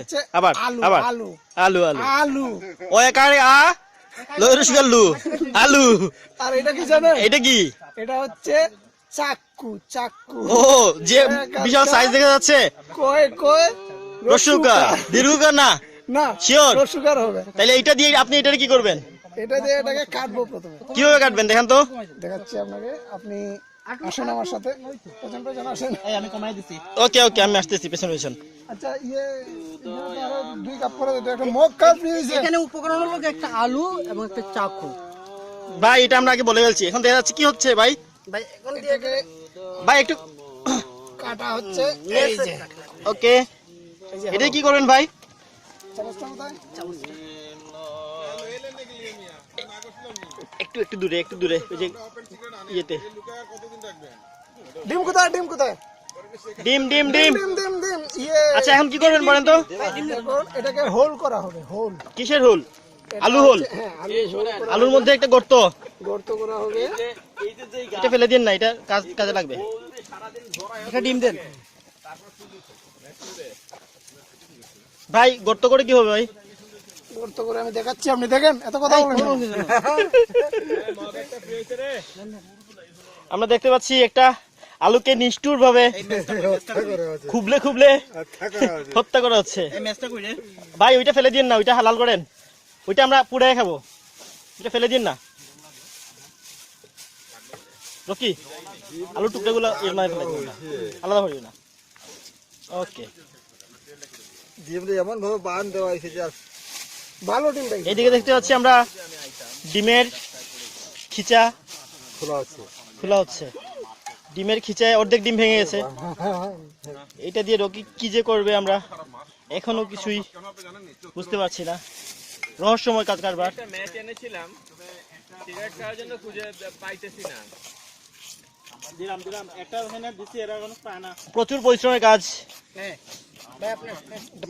হচ্ছে আবার আবার আলু আলু আলু আলু ও একারে আ লইরসগালু আলু। আর এটা কি জানেন? এটা কি? এটা হচ্ছে চাক্কু। চাক্কু ও যে বিশাল সাইজ দেখা যাচ্ছে। কয় কয় রসুকা দীর্ঘকা না না শিওর রসুকার হবে। তাহলে এইটা দিয়ে আপনি এটার কি করবেন? এটা দিয়ে এটাকে কাটবো প্রথমে। কিভাবে কাটবেন দেখান তো। দেখাচ্ছি আপনাকে, আপনি আসেন আমার সাথে, পেছন পেছন আসেন। আমি কমাই দিছি। ওকে ওকে আমি আসতেছি পেছনে পেছন। আচ্ছা আরো 2 কাপ করে দিতে, একটা মগ কাপ নিয়েছে। এখানে উপকরণ হলো একটা আলু এবং একটা চাকু। ভাই এটা আমরা আগে বলে ফেলছি, এখন দেখা যাচ্ছে কি হচ্ছে ভাই। ভাই এখন এটাকে ভাই একটু কাটা হচ্ছে এই যে। ওকে এটা কি করবেন ভাই? চামচটা কোথায়? একটু একটু দূরে ওই যে ইয়েতে। ডিম কোথায়? ডিম কোথায়? ডিম ডিম ডিম ডিম ডিম ডিম ইয়ে। আচ্ছা এখন কি করবেন বলেন তো। এখন এটাকে হোল করা হবে। হোল কিসের হোল? আলু হোল। হ্যাঁ, আলু হোল করা, আলুর মধ্যে একটা গর্ত। গর্ত করা হবে। এটা ফেলে দিন না, এটা কাজে লাগবে। একটা ডিম দেন। ভাই গর্ত করে কি হবে ভাই? গর্ত করে আমি দেখাচ্ছি, আপনি দেখেন। এত কথা বলেন কেন? আমরা দেখতে পাচ্ছি একটা আলুকে নিষ্ঠুর ভাবে খুবলে খুবলে হত্যা করা হচ্ছে। ভাই ওইটা ফেলে দিন না, ওইটা হালাল করেন। ওইটা আমরা পুড়াই খাবো, ওইটা ফেলে দিন না। রকি আলু টুকরাগুলো এর মাঝে ফেলে দিন না, আলাদা করবি না। ওকে ডিমটা এমন ভাবে বান দেওয়া হয়েছে যে ভালো ডিম পাই। এইদিকে দেখতে পাচ্ছি আমরা ডিমের খিচা খোলা হচ্ছে। ডিমের খিচায় অর্ধেক ডিম ভেঙে গেছে। এটা দিয়ে রকি কি যে করবে আমরা এখনো কিছুই বুঝতে পারছি না। রহস্যময় কাজ কারবার। প্রচুর পরিশ্রমের কাজ।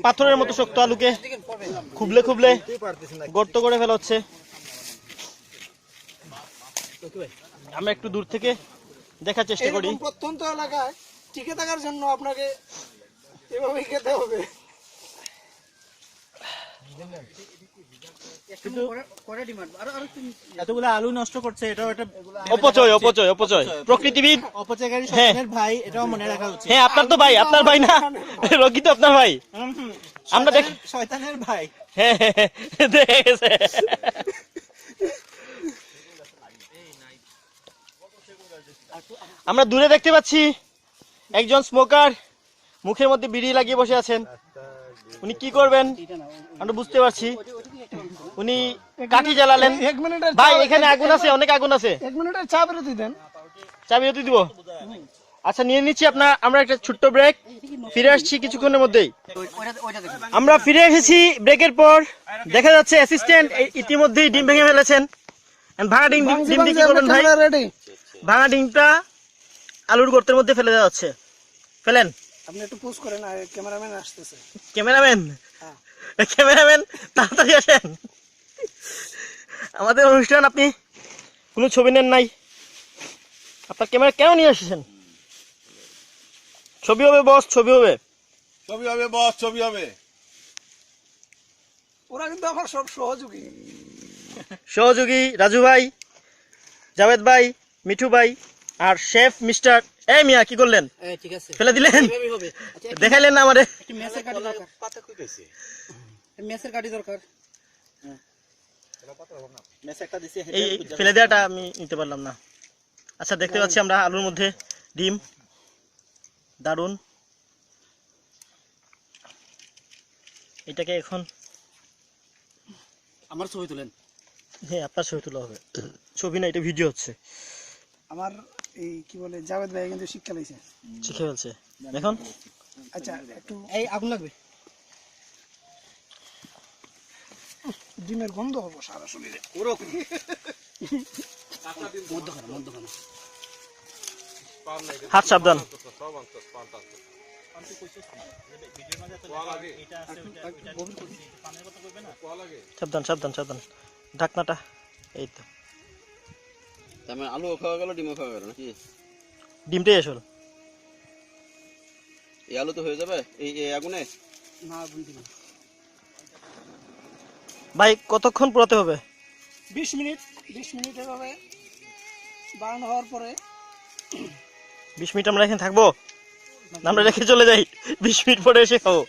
পাথরের মতো শক্ত আলুকে খুবলে খুবলে গর্ত করে ফেলা হচ্ছে। আমরা একটু দূর থেকে দেখার চেষ্টা করি। এরকম প্রত্যন্ত এলাকায় টিকে থাকার জন্য আপনাকে এভাবেই খেতে হবে। এতগুলো আলু নষ্ট করছে, এটাও একটা অপচয় অপচয় অপচয়। প্রকৃতিবিদ অপচয়কারী শয়তানের ভাই, এটাও মনে রাখা উচিত। হ্যাঁ আপনার তো ভাই, আপনার ভাই না রকি তো আপনার ভাই। আমরা দেখ শয়তানের ভাই। হ্যাঁ দেখে গেছে। আমরা দূরে দেখতে পাচ্ছি একজন স্মোকার মুখের মধ্যে বিড়ি লাগিয়ে বসে আছেন। উনি কি করবেন আমরা বুঝতে পারছি। উনি কাঠি জ্বালালেন। 1 মিনিটের ভাই এখানে আগুন আছে, অনেক আগুন আছে। 1 মিনিটের চা বিরতি দেন। চা বিরতি দিব? আচ্ছা নিয়ে নিচ্ছি। আমরা একটা ছোট্ট ব্রেক, ফিরে আসছি কিছুক্ষণের মধ্যেই। আমরা ফিরে এসেছি ব্রেকের পর। দেখা যাচ্ছে অ্যাসিস্ট্যান্ট ইতিমধ্যেই ডিম ভেঙে ফেলেছেন। ভাঙা ডিম ডিম দিয়ে কি করবেন ভাই? রেডি। ভাঙা ডিমটা আলুর গর্তের মধ্যে ফেলে দেওয়া হচ্ছে। ফেলেন। আপনি একটু পোজ করেন, আর ক্যামেরাম্যান আসতেছে। ক্যামেরাম্যান তাড়াতাড়ি আসেন। আমাদের অনুষ্ঠান, আপনি কোনো ছবি নেন নাই, আপনার ক্যামেরা কেন নিয়ে আসছেন? ছবি হবে বস, ছবি হবে, ছবি হবে বস, ছবি হবে। ওরা কিন্তু আমার সব সহযোগী। সহযোগী রাজু ভাই, জাভেদ ভাই, মিঠু ভাই আর শেফ মিস্টার। এই মিয়া কি করলেন? ঠিক আছে, ফেলে দিলেন, এভাবেই হবে। দেখাইলেন না আমারে। একটু মেসের কাঠি দরকার। পাতা কইতেছে, মেসের কাঠি দরকার। মেস একটা দিছি, এই ফেলে দেওয়াটা আমি নিতে পারলাম না। আচ্ছা দেখতে পাচ্ছি আমরা আলুর মধ্যে ডিম। দারুন। এটাকে এখন আমার ছবি তুলেন। হ্যাঁ আপনার ছবি তোলা হবে। ছবি না, এটা ভিডিও হচ্ছে। আমার এই কি বলে জাভেদ ভাই কিন্তু শিক্ষা লইছে, শিখে ফেলছে এখন। আচ্ছা একটু এই আগুন লাগবে। ডিমের গন্ধ হবো সারা শরীরে। মধ্যখানে হাত সাবধান। সাবধান সাবধান সাবধান। ঢাকনাটা এই তো। তার মানে আলু খাওয়া গেল, ডিমও খাওয়া গেল নাকি? ডিমটাই আসল। এই আলু তো হয়ে যাবে এই আগুনে। না গুনতে না। ভাই কতক্ষণ পোড়াতে হবে? 20 মিনিট 20 মিনিট এভাবে বানানো হওয়ার পরে 20 মিনিট আমরা এখানে থাকবো না আমরা রেখে চলে যাই? 20 মিনিট পরে এসে খাবো।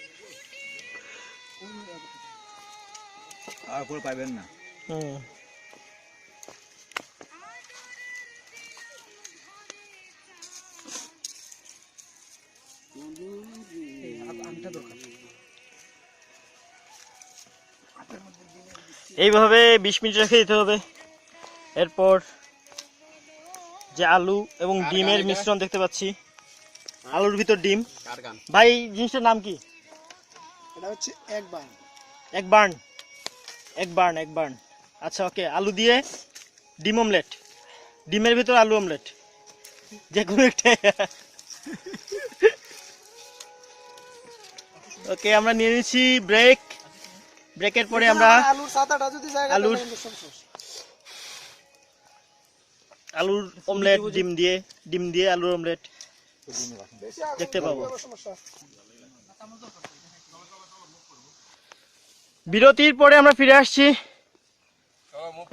আর করে পাইবেন না। হুম। আমটা দরকার। এইভাবে 20 মিনিট রেখে দিতে হবে। এরপর যে আলু এবং ডিমের মিশ্রণ দেখতে পাচ্ছি, আলুর ভিতর ডিম। কার গান? ভাই জিনিসটার নাম কি? এটা হচ্ছে একবার এক বার্ন। আচ্ছা ওকে, আলু দিয়ে ডিম অমলেট, ডিমের ভিতর আলু অমলেট, যে কোনো একটা। ওকে, আমরা নিয়ে নিচ্ছি ব্রেক। ব্রেকের পরে আমরা আলুর সাদাটা যদি জায়গা আলুর অমলেট, ডিম দিয়ে আলুর অমলেট দেখতে পাবো। বিরতির পরে আমরা ফিরে আসছি।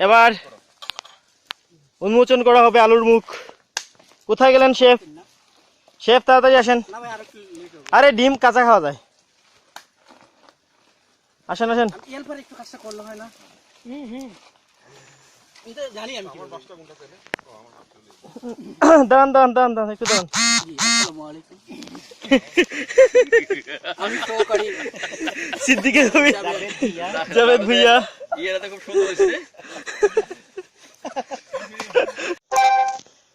এবার উন্মোচন করা হবে আলুর মুখ। কোথায় গেলেন শেফ? শেফ তাড়াতাড়ি আসেন। না ভাই আর একটু লেট হবে। আরে ডিম কাঁচা খাওয়া যায়। আসেন। এর পরে একটু কাজটা করলে হয় না? এটা জানি আমি কিভাবে। দাঁড়ান একটু দাঁড়ান। জি, আসসালামু আলাইকুম। আমি সহকারী সিদ্দিকের ছবি, জাভেদ ভুইয়া। ইয়েটা খুব সুন্দর হয়েছে রে।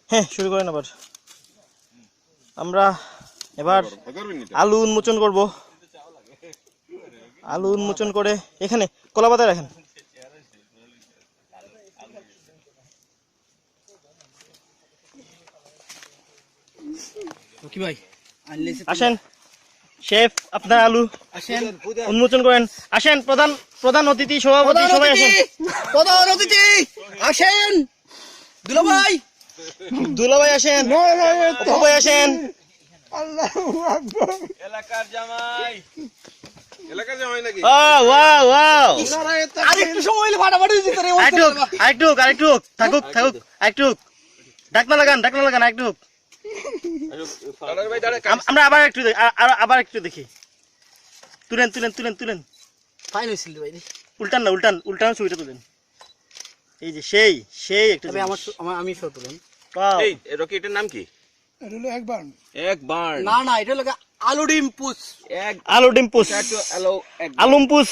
হ্যাঁ, শুরু করেন আবার। আমরা এবার আলু উন্মোচন করব। আলু উন্মোচন করে এখানে কলা পাতা রাখেন। কি ভাই আনলে আসেন শেফ, আপনার আলু আসেন। উন্মোচন করেন। আসেন প্রধান অতিথি, সভাপতি, সবাই আসেন। প্রধান অতিথি আসেন। দুলাভাই আসেন, অপু ভাই আসেন। এলাকার জামাই নাকি? ওয়াও আরেকটু সময় হলে ফাটাফাটি দিতে রে। আরেকটু থাকুক ঢাকনা লাগান আরেকটু। ভাই দাঁড়া, আমরা আবার একটু দেখি। তুলেন। ফাইন হইছিল ভাই। উল্টান ছবিটা তুলেন। এই যে সেই একটা তবে জিনিস। আমি শো তুলেন। Wow. এই রকি, এটার নাম কি? এটা হলো একবার। এক বার্ন। না এটা হলো আলু ডিম পুস। এক আলু ডিম্পুস, আলো এক। আলুম্পুস,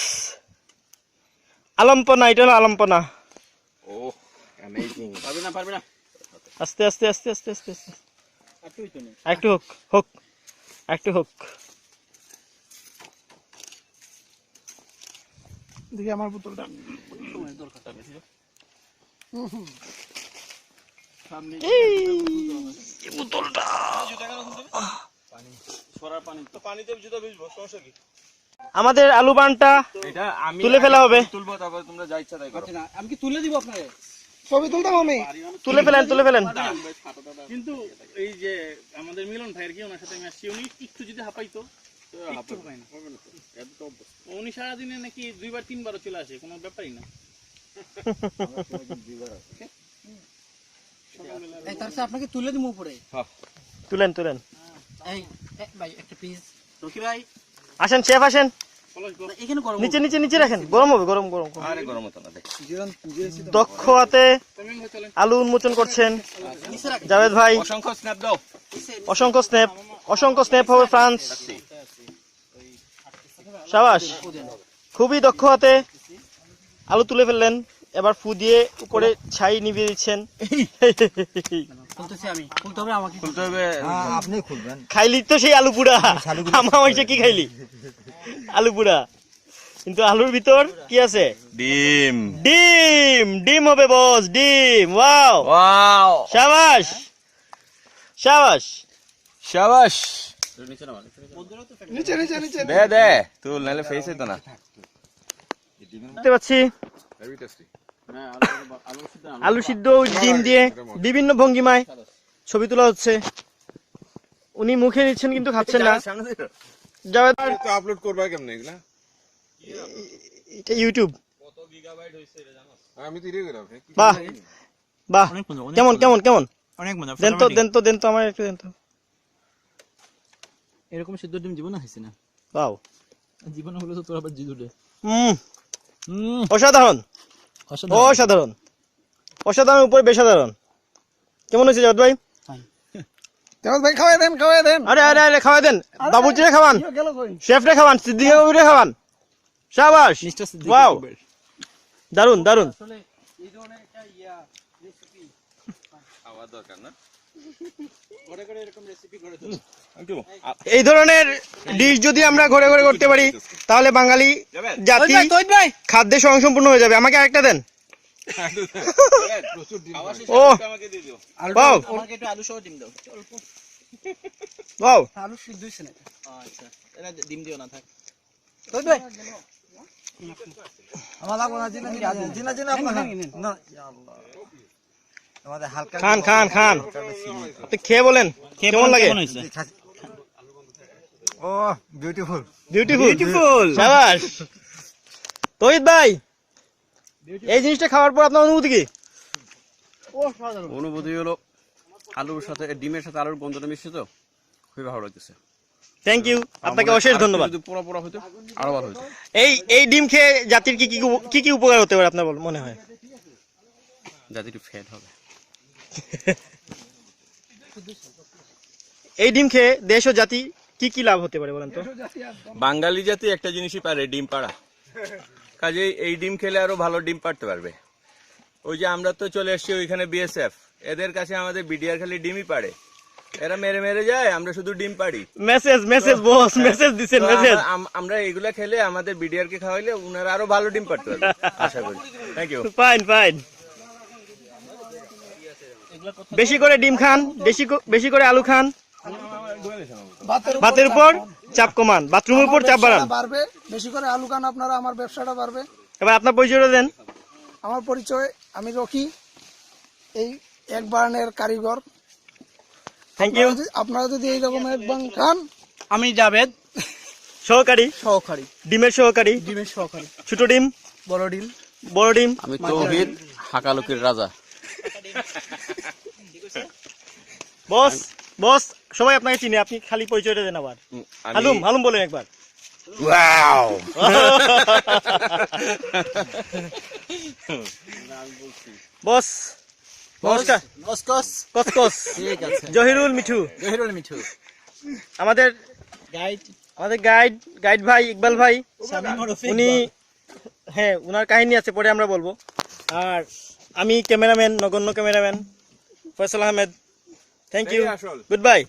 আলম্পনা, এটা হলো আলম্পনা। ও অ্যামেজিং। পারবি না। আস্তে। একটু হোক। দেখি আমার বোতলটা সময় দরকার। এই বোতলটা পানিতে জুতো ভিজবো, সমস্যা কি? আমাদের আলু বানটা এটা আমি তুলে ফেলা হবে। তুলবো, তারপর তোমরা যা ইচ্ছা তাই করো। আচ্ছা না, আমি কি তুলে দিব আপনারে? ছবি তুলতাম আমি। তুলে ফেলেন। কিন্তু এই যে আমাদের মিলন ভাইয়ের কি ওনার সাথে আমি আসছি, উনি একটু যদি হাঁপাইতো, একটু হাঁপায় না, উনি সারাদিনে নাকি 2-3 চলে আসে, কোনো ব্যাপারই না। এই তার সাথে আপনাকে তুলে দিব উপরে। তুলেন। এই ভাই একটা পিস। রকি ভাই আসেন শেফ, আসেন। এখানে গরম। নিচে রাখেন, গরম হবে। আরে গরম হতো না, দেখ। দক্ষ হাতে আলু উন্মোচন করছেন নিচে রাখ। জাভেদ ভাই। অসংখ্য স্ন্যাপ দাও। অসংখ্য স্ন্যাপ হবে ফ্রান্স। সাবাস, খুবই দক্ষ হাতে আলু তুলে ফেললেন। এবার ফু দিয়ে উপরে ছাই নিভিয়ে দিচ্ছেন। খুলতেছি আমি। খুলতে হবে আমাকে। খুলতে হবে। আপনি খুলবেন। খাইলি তো সেই আলু পুড়া। আমার মাইসে কি খাইলি? আলু পুড়া। কিন্তু আলুর ভিতর কি আছে? ডিম হবে বস, ডিম। ওয়াও, শাবাশ। নিচে দে তুল, নাহলে ফেসে তো না। দেখতে পাচ্ছি আলু সিদ্ধ ডিম দিয়ে বিভিন্ন ভঙ্গিমায় ছবি তোলা হচ্ছে। উনি মুখে নিচ্ছেন কিন্তু খাচ্ছেন না। জাভেদ তো আপলোড করবা কেমনে এগুলা? এটা ইউটিউব। আমি তো ইরে গেলাম। বাহ বাহ, কেমন কেমন কেমন অনেক মজা। দেন তো আমার একটু দেন তো। এরকম সিদ্ধ ডিম জীবনে খাইছি না। বাও, জীবনে হলো তো তোর আবার জিদুরে। অসাধারণ অসাধারণ অসাধারণ উপরে বেসাধারণ। কেমন হয়েছে জাভেদ ভাই? ভাই খাওয়াই দেন। আরে আরে আরে খাওয়াই দেন, বাবুজিরে খাওয়ান, গেল কই? শেফরে খাওয়ান, সিদ্দিক বাবুরে খাওয়ান। শাবাশ, ওয়াও, দারুন দারুন। খাওয়া দরকার না। এই ধরনের ডিশ যদি আমরা ঘরে ঘরে করতে পারি তাহলে বাঙালি জাতি খাদ্যে স্বয়ংসম্পূর্ণ হয়ে যাবে। আমাকে আরেকটা দেন। ও আমাকে দিয়ে দিও। ওয়াও আমাকে একটু আলু সহ ডিম দাও। ওয়াও, আলু সিদ্ধ হইছে না। আচ্ছা, এটা ডিম দিও না থাক। আমার লাগবো না জিনা আপনার না আমাদের হালকা খান খান খান, আপনি খেয়ে বলেন কেমন লাগে। ও বিউটিফুল। বিউটিফুল, শাবাশ। তৌহিদ ভাই, এই জিনিসটা খাওয়ার পর আপনার অনুভূতি কি? অনুভূতি হলো আলুর সাথে ডিমের সাথে আলুর গন্ধটা মিশছে তো খুবই ভালো লাগতেছে। থ্যাংক ইউ, আপনাকে অশেষ ধন্যবাদ। যদি পোড়া পোড়া হতো আরো ভালো হতো। এই ডিম খেয়ে জাতির কি কি উপকার হতে পারে আপনার মনে হয়? যাতে একটু ফ্যাট হবে। এই ডিম খেয়ে দেশ ও জাতি কি কি লাভ হতে পারে বলেন তো? বাঙালি জাতি একটা জিনিসই পারে, ডিম পাড়া। কাজেই এই ডিম খেলে আরো ভালো ডিম পাড়তে পারবে। ওই যে আমরা তো চলে এসেছি ওইখানে বিএসএফ, এদের কাছে আমাদের বিডিআর খালি ডিমই পাড়ে। এরা মেরে মেরে যায়, আমরা শুধু ডিম পাড়ি। মেসেজ বস, মেসেজ দিছেন, তো মেসেজ। আমরা এগুলা খেলে আমাদের বিডিআর কে খাওয়াইলে উনারা আরো ভালো ডিম পাড়তে পারবে আশা করি। Thank you. Fine fine. বেশি করে ডিম খান, বেশি করে আলু খান, ভাতের উপর চাপ কমান, বাথরুমের উপর চাপ বাড়ান। বাড়বে, বেশি করে আলু খান আপনারা, আমার ব্যবসাটা বাড়বে। এবার আপনার পরিচয়টা দেন। আমার পরিচয়, আমি রকি, এই এক বার্নের কারিগর। Thank you. আপনারা যদি এইরকম একবার খান। আমি জাভেদ, সহকারী ডিমের সহকারী, ছোট ডিম, বড় ডিম। আমি তৌহিদ, হাকালুকির রাজা। বস সবাই আপনাকে চিনে, আপনি খালি পরিচয়টা দেন আবার। হালুম বলেন একবার। ওয়াও। বস নমস্কার। কসকস। জহিরুল মিঠু। আমাদের গাইড ভাই ইকবাল ভাই, উনি উনার কাহিনী আছে, পরে আমরা বলবো। আর আমি ক্যামেরাম্যান, নগণ্য cameraman Faisal Ahmed. Thank you, good bye.